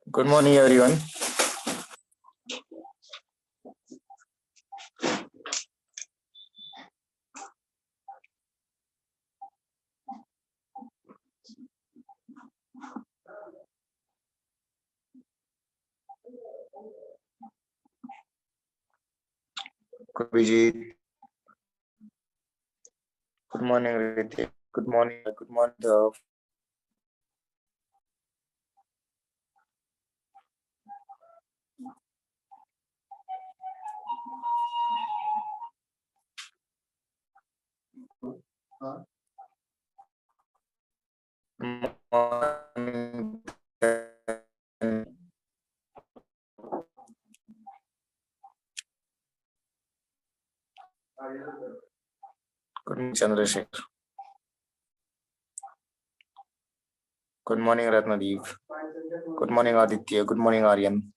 Good morning, everyone. Abhijit. Good morning, Ritik. Good morning. Good morning. Morning. Good morning, Chandrasekhar. Good morning, Ratnadeep. Good morning, Aditya. Good morning, Aryan.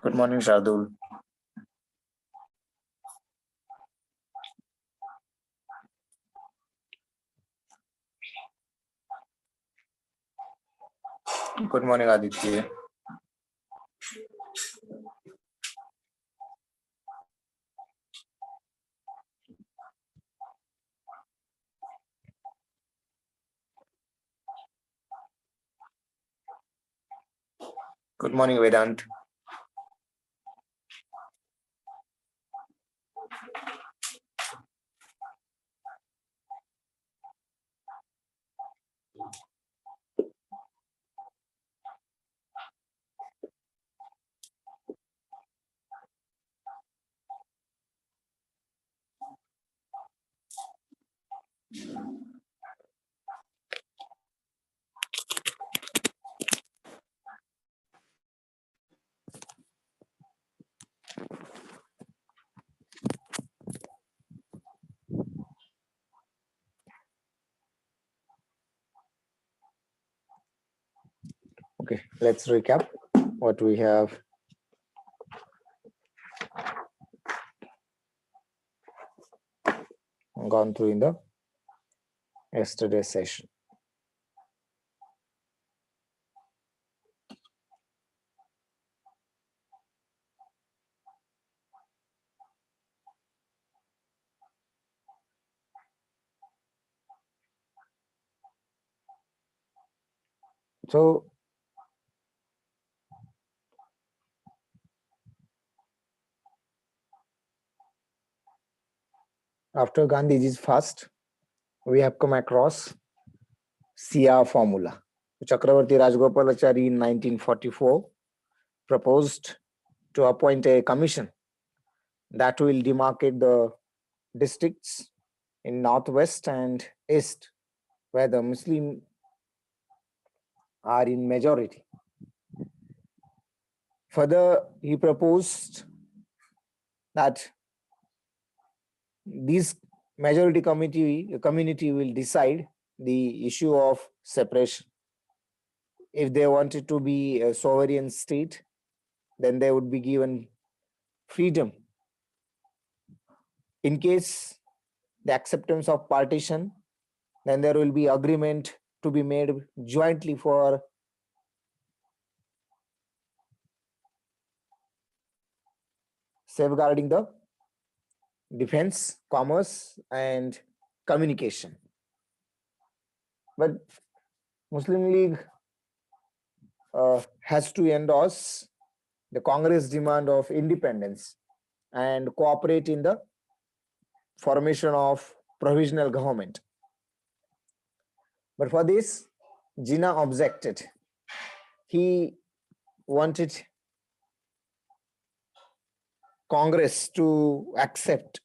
Good morning, Shardul. Good morning, Aditya. Good morning, Vedant. Okay, let's recap what we have gone through in the yesterday's session. So, after Gandhiji's fast, we have come across CR formula. Chakravarti Rajgopalachari in 1944 proposed to appoint a commission that will demarcate the districts in northwest and east where the Muslim are in majority. Further, he proposed that this majority community will decide the issue of separation. If they wanted to be a sovereign state, then they would be given freedom. In case the acceptance of partition, then there will be agreement to be made jointly for safeguarding the defense, commerce, and communication. But Muslim League has to endorse the Congress demand of independence and cooperate in the formation of provisional government. But for this, Jinnah objected. He wanted Congress to accept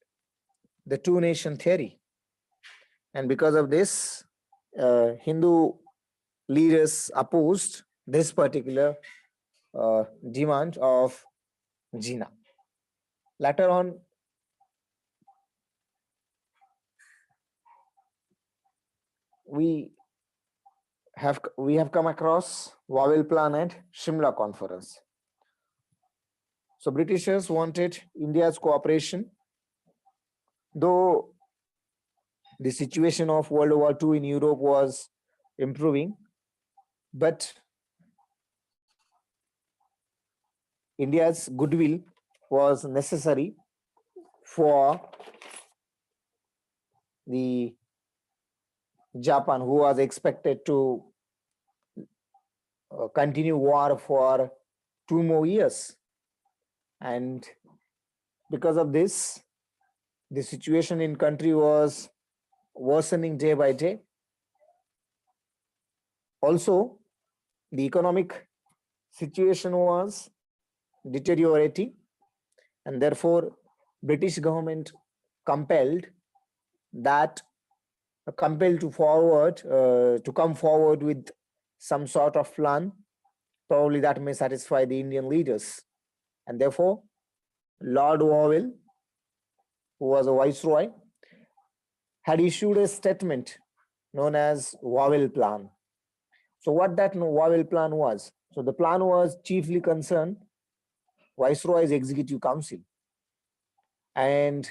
the two-nation theory. And because of this, Hindu leaders opposed this particular demand of Jinnah. Later on, we have come across Wavell Plan and Shimla Conference. So Britishers wanted India's cooperation, though the situation of World War II in Europe was improving, but India's goodwill was necessary for the Japan, who was expected to continue war for 2 more years. And because of this, the situation in country was worsening day by day. Also, the economic situation was deteriorating, and therefore British government compelled to come forward with some sort of plan, probably that may satisfy the Indian leaders. And therefore, Lord Wavell, who was a viceroy, had issued a statement known as Wavell Plan. So what that Wavell Plan was? So the plan was chiefly concerned Viceroy's Executive Council. And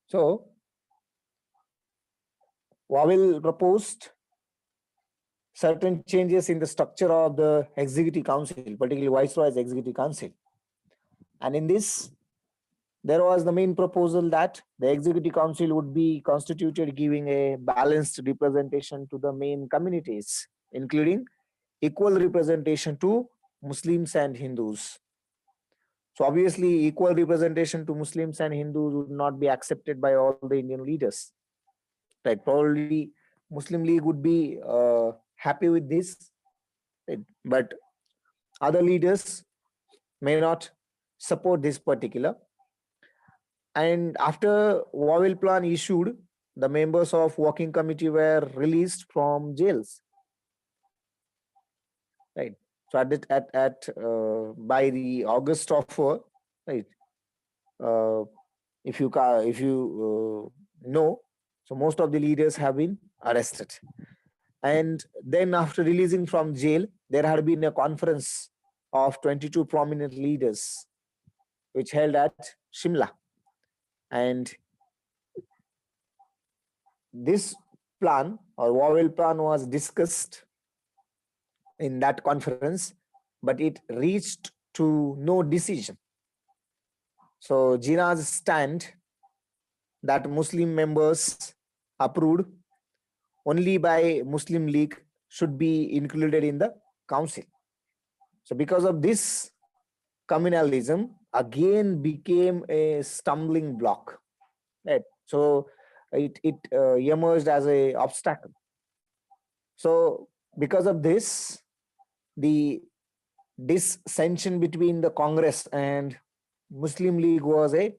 so Wavell proposed certain changes in the structure of the Executive Council, particularly Viceroy's Executive Council. And in this, there was the main proposal that the Executive Council would be constituted giving a balanced representation to the main communities, including equal representation to Muslims and Hindus. So obviously, equal representation to Muslims and Hindus would not be accepted by all the Indian leaders. Right? Probably Muslim League would be happy with this, right? But other leaders may not support this particular. And after Wavell Plan issued, the members of working committee were released from jails. Right. So by the August of right, if you know, so most of the leaders have been arrested. And then after releasing from jail, there had been a conference of 22 prominent leaders, which held at Shimla. And this plan or Wavell Plan was discussed in that conference, but it reached to no decision. So Jinnah's stand that Muslim members approved only by Muslim League should be included in the council. So because of this, communalism again became a stumbling block. Right? So it emerged as an obstacle. So because of this, the dissension between the Congress and Muslim League was a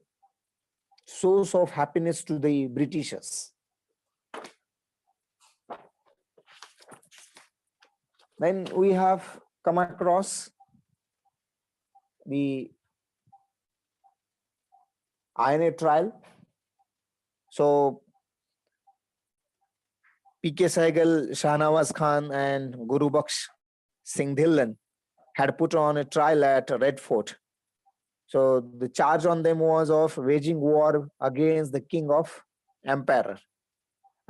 source of happiness to the Britishers. Then we have come across the INA trial. So P.K. Sehgal, Shahnawaz Khan and Guru Baksh Singh Dhillon had put on a trial at Red Fort. So the charge on them was of waging war against the king of empire.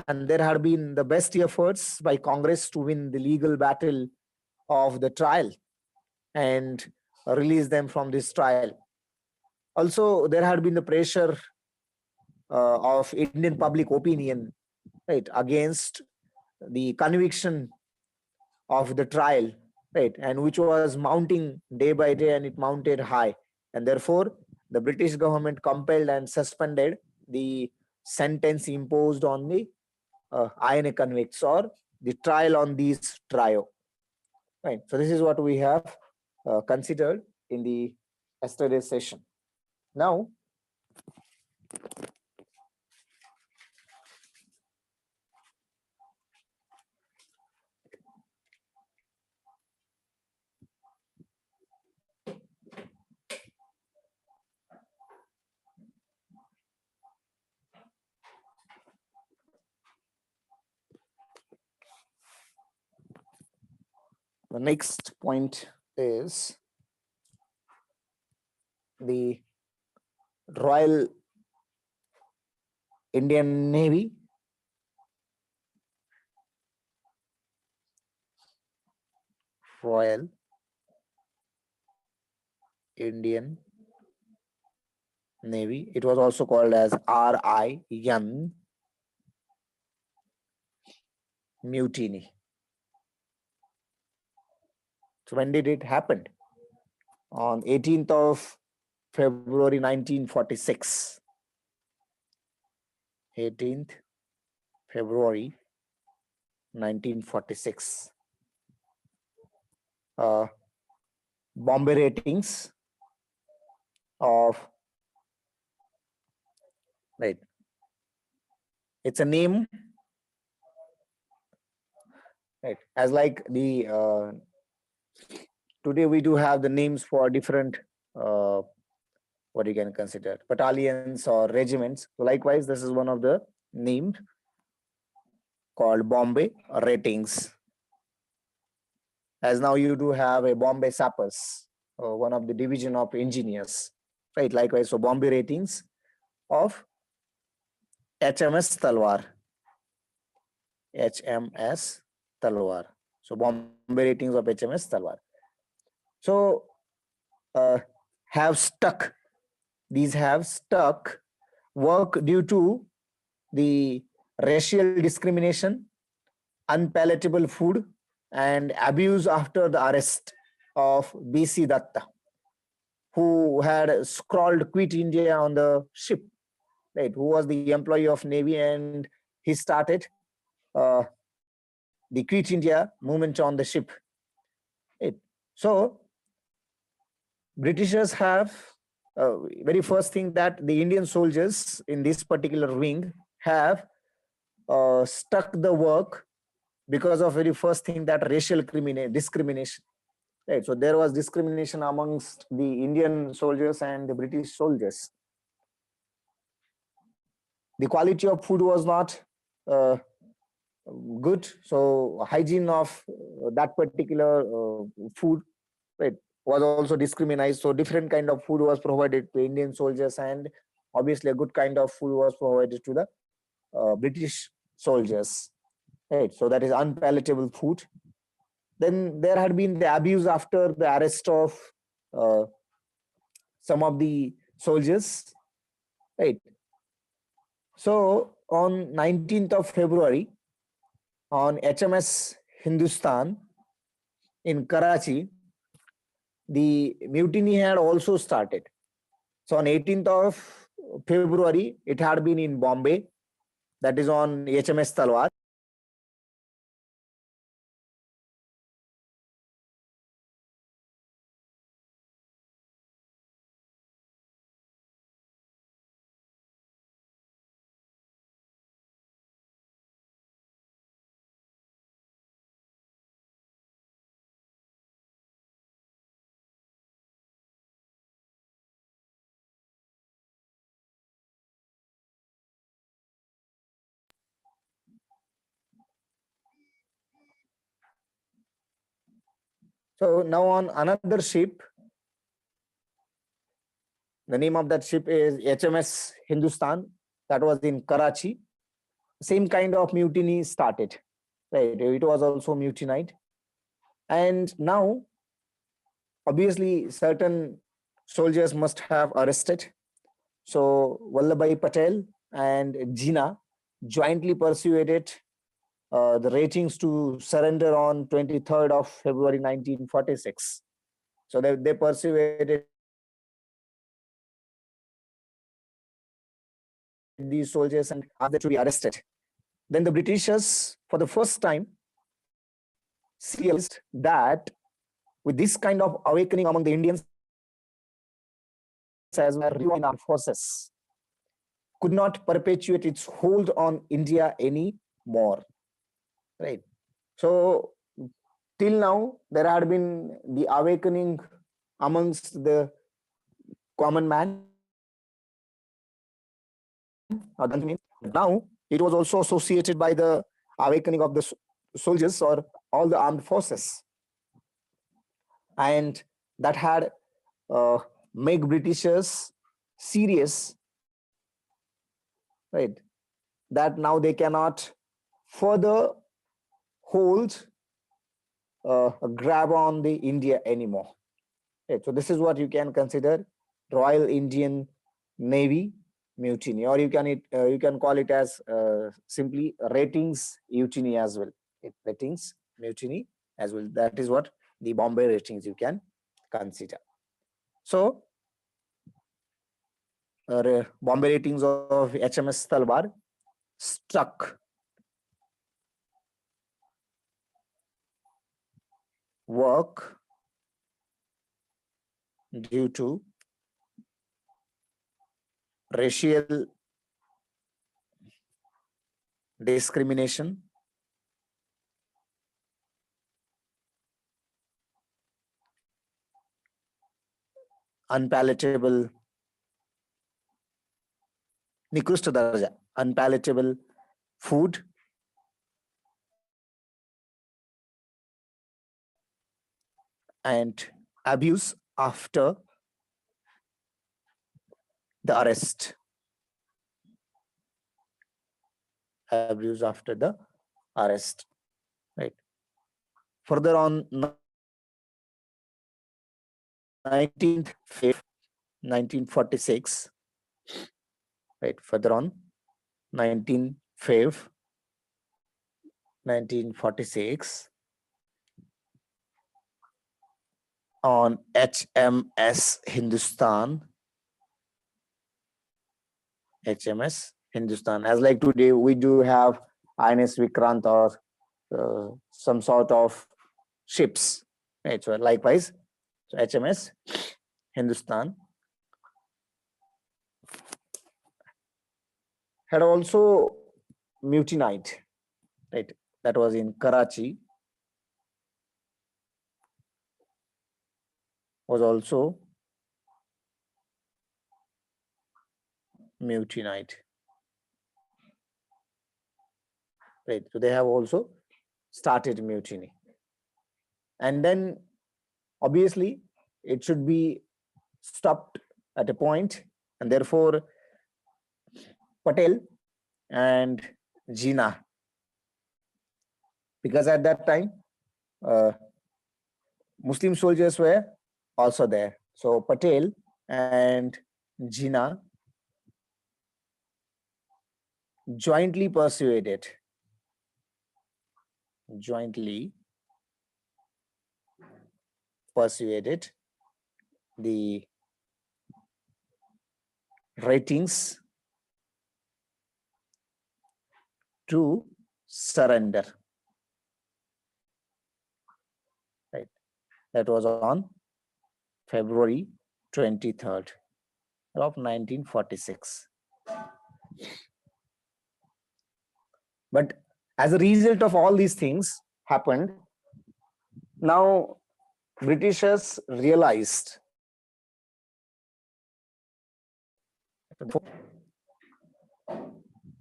And there had been the best efforts by Congress to win the legal battle of the trial and release them from this trial. Also, there had been the pressure of Indian public opinion, right, against the conviction of the trial right, and which was mounting day by day, and it mounted high, and therefore the British government compelled and suspended the sentence imposed on the INA convicts, or the trial on these trio. Right. So this is what we have considered in the yesterday's session. Now, the next point is the Royal Indian Navy. Royal Indian Navy. It was also called as RIN mutiny. So when did it happen? On 18th of February 1946. 18th February 1946. Bombay ratings of, right, it's a name, right, as like the today we do have the names for different what you can consider battalions or regiments. So likewise, this is one of the names called Bombay ratings. As now you do have a Bombay sappers, one of the division of engineers, right? Likewise, so Bombay ratings of HMS Talwar. HMS Talwar. So Bombay ratings of HMS Talwar. So have stuck. These have stuck work due to the racial discrimination, unpalatable food, and abuse after the arrest of B.C. Datta, who had scrawled "Quit India" on the ship, right? Who was the employee of Navy, and he started the Quit India movement on the ship. Right? So Britishers have very first thing that the Indian soldiers in this particular wing have stuck the work because of very first thing that racial discrimination. Right. So there was discrimination amongst the Indian soldiers and the British soldiers. The quality of food was not good. So hygiene of that particular food, right, was also discriminated. So different kind of food was provided to Indian soldiers, and obviously a good kind of food was provided to the British soldiers. Right. So that is unpalatable food. Then there had been the abuse after the arrest of some of the soldiers. Right. So on 19th of February, on HMS Hindustan in Karachi, the mutiny had also started. So on 18th of February, it had been in Bombay, that is on HMS Talwar. So now on another ship, the name of that ship is HMS Hindustan, that was in Karachi. Same kind of mutiny started, right? It was also mutinied. And now, obviously, certain soldiers must have arrested. So Vallabhbhai Patel and Jinnah jointly persuaded the ratings to surrender on 23rd of February 1946. So they persuaded these soldiers and asked them to be arrested. Then the Britishers, for the first time, realized that with this kind of awakening among the Indians as well as in armed forces, could not perpetuate its hold on India anymore. Right. So till now, there had been the awakening amongst the common man. Now it was also associated by the awakening of the soldiers or all the armed forces, and that had make Britishers serious, right? That now they cannot further hold a grab on the India anymore. Right? So this is what you can consider Royal Indian Navy mutiny, or you can call it as simply ratings mutiny as well. Ratings mutiny as well. That is what the Bombay ratings you can consider. So Bombay ratings of HMS Talwar struck work due to racial discrimination, unpalatable, nikrushta daraja, unpalatable food, and abuse after the arrest. Abuse after the arrest. Right. Further on 19th February 1946. Right. Further on 19th February 1946. On HMS Hindustan. HMS Hindustan. As like today, we do have INS Vikrant or some sort of ships. Right. So likewise, so HMS Hindustan had also mutinied. Right. That was in Karachi. Was also mutinied. Right. So they have also started mutiny. And then obviously it should be stopped at a point, and therefore Patel and Jinnah, because at that time Muslim soldiers were also there. So Patel and Jinnah jointly persuaded the ratings to surrender. Right. That was on February 23rd of 1946. But as a result of all these things happened, now Britishers realized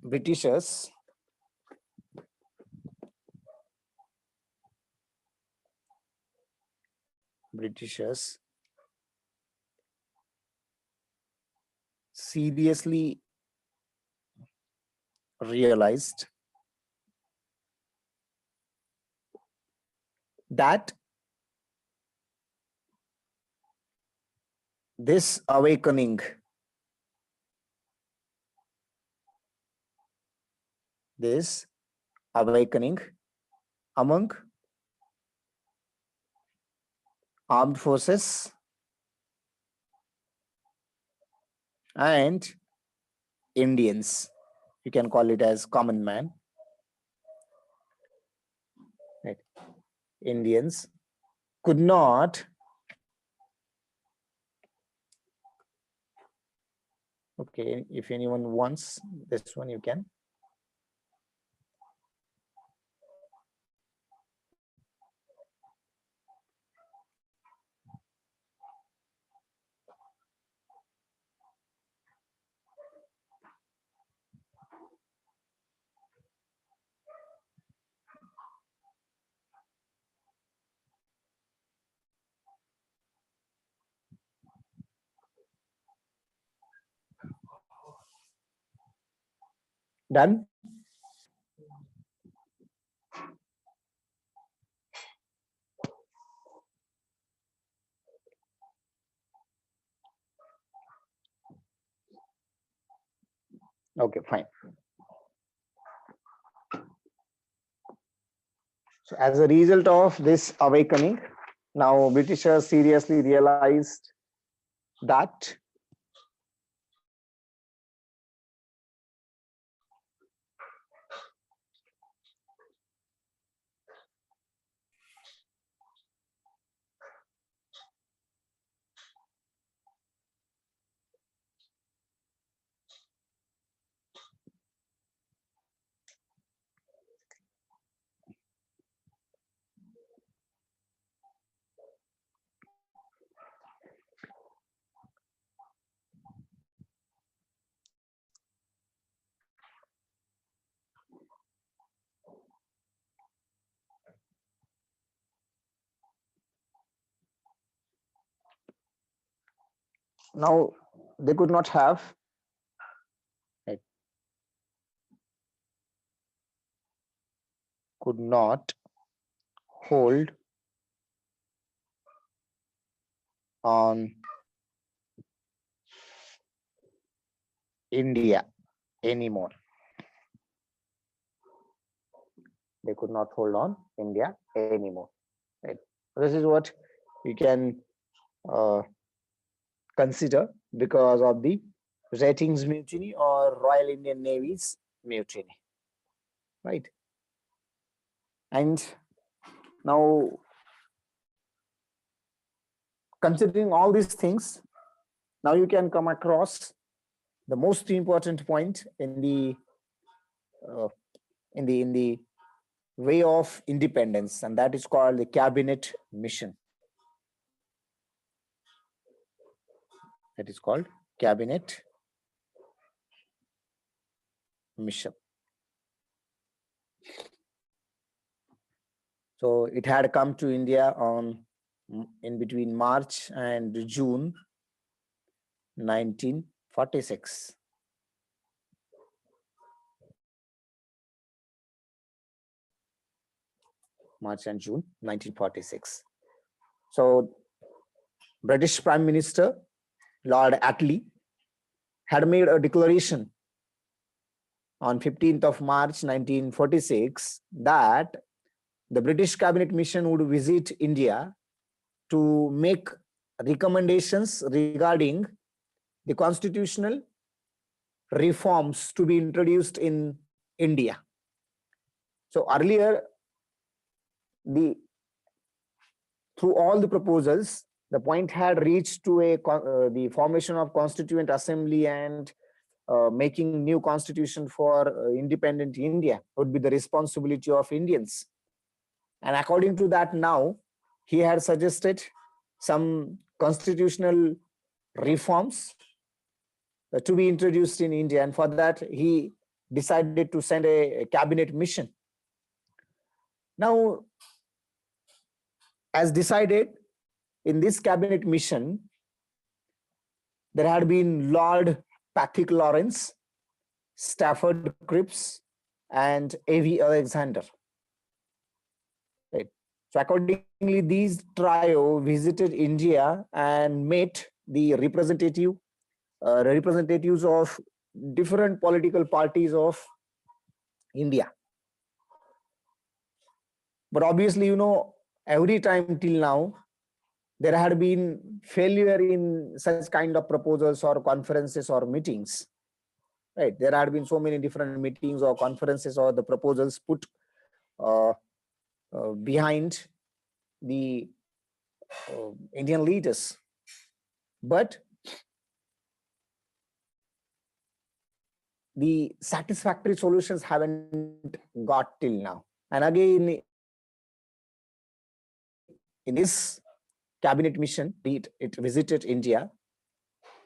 Britishers seriously realized that this awakening, awakening among armed forces and Indians. You can call it as common man. Right. Indians could not okay, if anyone wants this one, you can. Done? Okay, fine. So as a result of this awakening, now Britishers seriously realized that now they could not have right, could not hold on India anymore. They could not hold on India anymore. Right. This is what you can consider because of the Ratings mutiny or Royal Indian Navy's mutiny. Right. And now, considering all these things, now you can come across the most important point in the way of independence, and that is called the cabinet mission. That is called cabinet mission. So it had come to India on in between March and June 1946. March and June 1946. So British Prime Minister Lord Attlee had made a declaration on 15th of March 1946 that the British cabinet mission would visit India to make recommendations regarding the constitutional reforms to be introduced in India. So earlier, through all the proposals, the point had reached to the formation of Constituent Assembly and making new constitution for independent India would be the responsibility of Indians. And according to that, now he had suggested some constitutional reforms to be introduced in India, and for that he decided to send a cabinet mission. Now, as decided in this cabinet mission, there had been Lord Patrick Lawrence, Stafford Cripps, and A.V. Alexander. Right. So accordingly, these trio visited India and met the representatives of different political parties of India. But obviously, every time till now, there had been failure in such kind of proposals or conferences or meetings. Right? There had been so many different meetings or conferences or the proposals put behind the Indian leaders. But the satisfactory solutions haven't got till now. And again, in this cabinet mission, it visited India,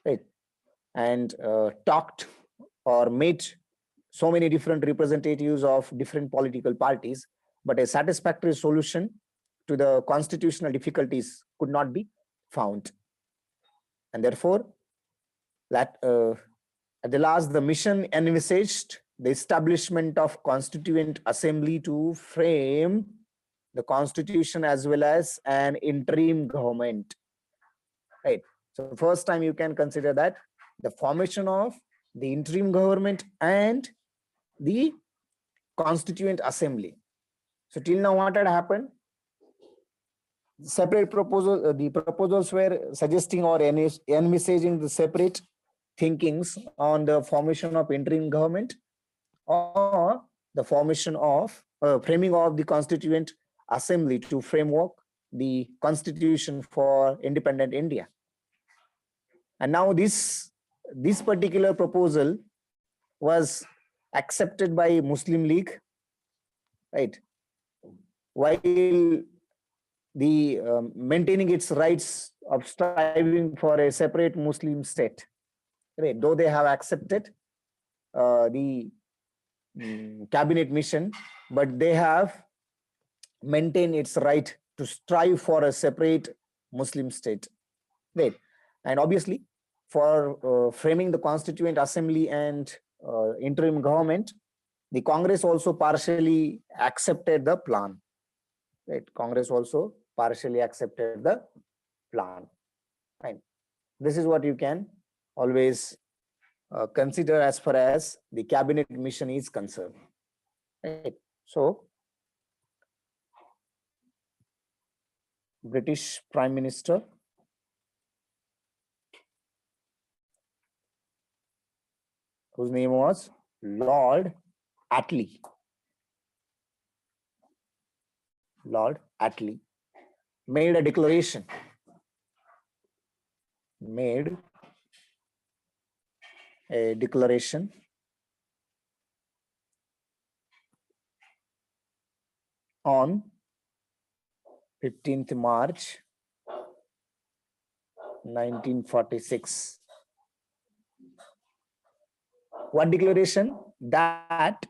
right, and talked or met so many different representatives of different political parties, but a satisfactory solution to the constitutional difficulties could not be found. And therefore, at the last, the mission envisaged the establishment of Constituent Assembly to frame the constitution as well as an interim government. Right. So first time you can consider that the formation of the interim government and the Constituent Assembly. So till now, what had happened? Separate proposals, the proposals were suggesting or envisaging the separate thinkings on the formation of interim government or the formation of framing of the Constituent Assembly to framework the constitution for independent India. And now this particular proposal was accepted by Muslim League, right? While the maintaining its rights of striving for a separate Muslim state, right? Though they have accepted the cabinet mission, but they have maintained its right to strive for a separate Muslim state, right? And obviously, for framing the Constituent Assembly and interim government, the Congress also partially accepted the plan. Right? Congress also partially accepted the plan. Right? This is what you can always consider as far as the cabinet mission is concerned. Right? So, British Prime Minister whose name was Lord Attlee. Lord Attlee made a declaration. Made a declaration on 15th March 1946. What declaration? That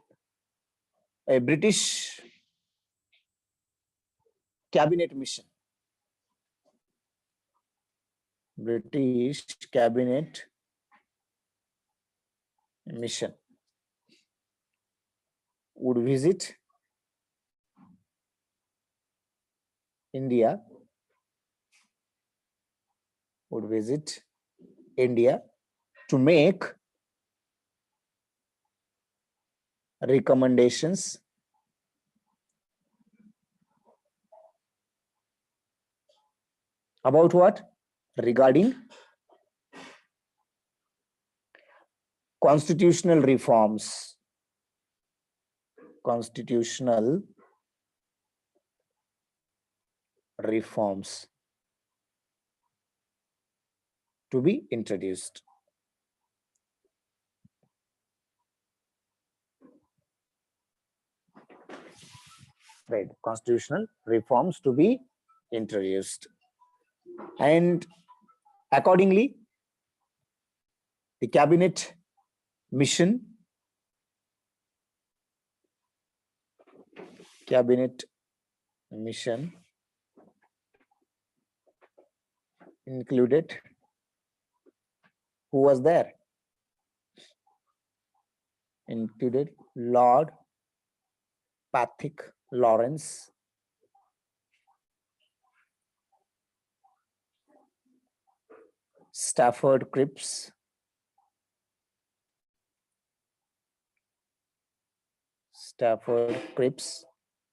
a British cabinet mission, British cabinet mission would visit India, to make recommendations about what? Regarding constitutional reforms. Constitutional reforms to be introduced. Right, constitutional reforms to be introduced. And accordingly, the cabinet mission included who was there? Included Lord Patrick Lawrence, Stafford Cripps,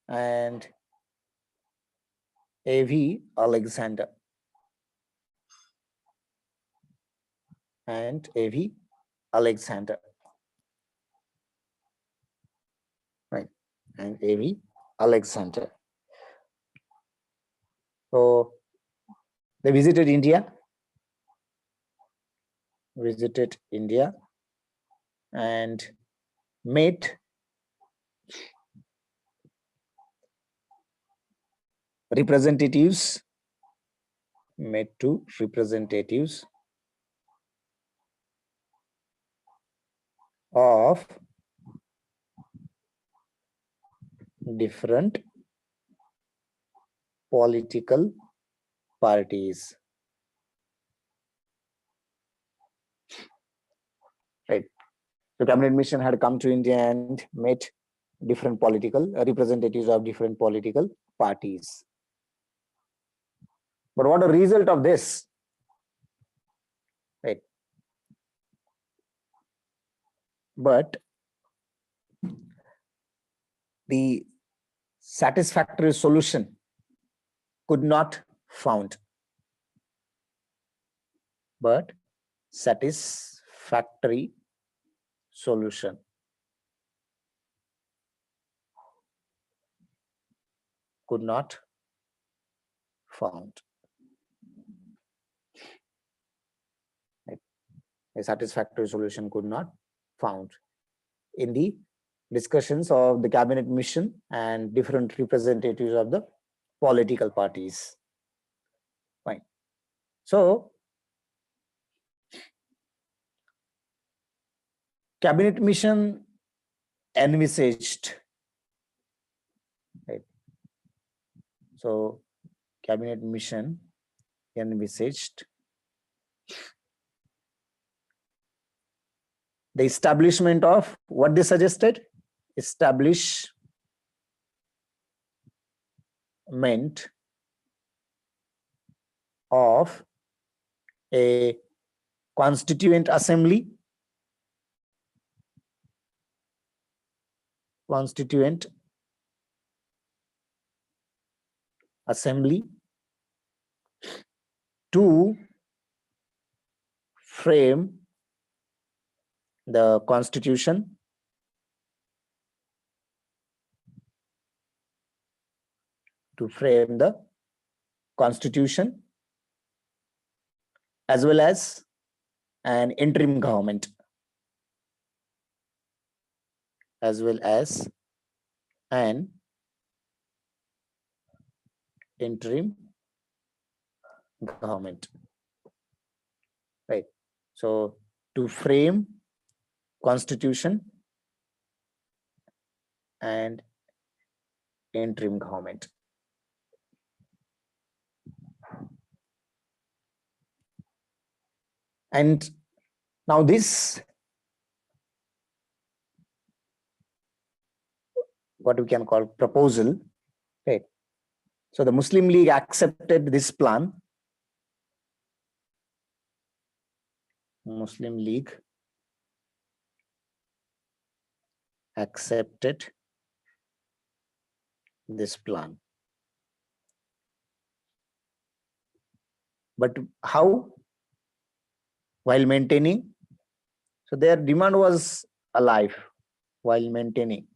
and A.V. Alexander and A.V. Alexander, right? And A.V. Alexander. So they visited India and met representatives of different political parties, right? The cabinet mission had come to India and met different political representatives of different political parties. But what a result of this, right? But the satisfactory solution could not found. But satisfactory solution could not found. Right? A satisfactory solution could not found in the discussions of the cabinet mission and different representatives of the political parties. Fine. So cabinet mission envisaged, right? So cabinet mission envisaged the establishment of what they suggested? Establishment of a constituent assembly, to frame the constitution, as well as an interim government, right? So to frame constitution and interim government. And now this, what we can call proposal, right? So the Muslim League accepted this plan. Muslim League accepted this plan. But how? While maintaining, so their demand was alive while maintaining